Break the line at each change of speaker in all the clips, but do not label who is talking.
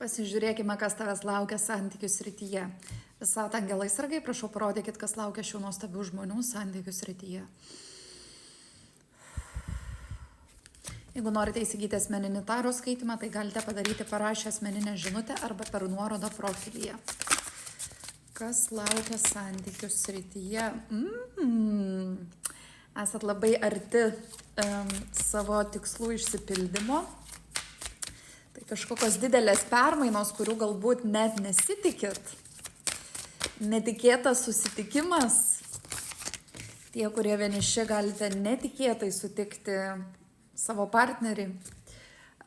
Pasižiūrėkime, kas tavęs laukia santykių srityje. Visat angelai sargai, prašau parodykit, kas laukia šių nuostabių žmonių santykių srityje. Jeigu norite įsigyti asmeninį tarot skaitimą, tai galite padaryti parašę asmeninę žinutę arba per nuorodą profilyje. Kas laukia santykių srityje? Esat labai arti savo tikslų išsipildymo. Tai kažkokios didelės permainos, kurių galbūt net nesitikit. Netikėtas susitikimas. Tie, kurie vieniši, galite netikėtai sutikti savo partnerį.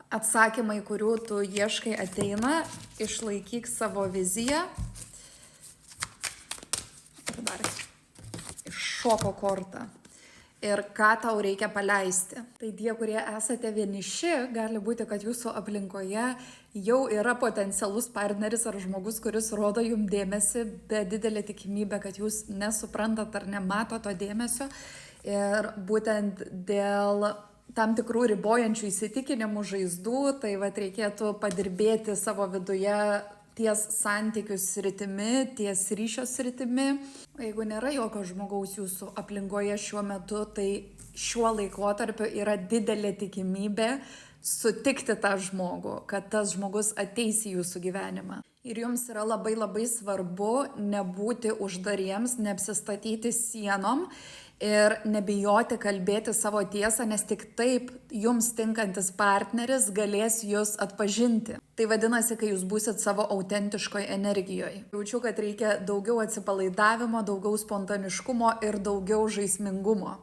Atsakymai, kurių tu ieškai, ateina. Išlaikyk savo viziją. Ir dar iššoko kortą. Ir ką tau reikia paleisti. Tai tie, kurie esate vieniši, gali būti, kad jūsų aplinkoje jau yra potencialus partneris ar žmogus, kuris rodo jums dėmesį, bet didelė tikimybė, kad jūs nesuprantat ar nemato to dėmesio. Ir būtent dėl tam tikrų ribojančių įsitikinimų žaizdų, tai reikėtų padirbėti savo viduje ties santykių sritimi, ties ryšio sritimi. O jeigu nėra jokio žmogaus jūsų aplinkoje šiuo metu, tai šiuo laikotarpiu yra didelė tikimybė sutikti tą žmogų, kad tas žmogus ateis į jūsų gyvenimą. Ir jums yra labai labai svarbu nebūti uždariems, neapsistatyti sienom ir nebijoti kalbėti savo tiesą, nes tik taip jums tinkantis partneris galės jūs atpažinti. Tai vadinasi, kai jūs būsit savo autentiškoje energijoje. Jaučiu, kad reikia daugiau atsipalaidavimo, daugiau spontaniškumo ir daugiau žaismingumo.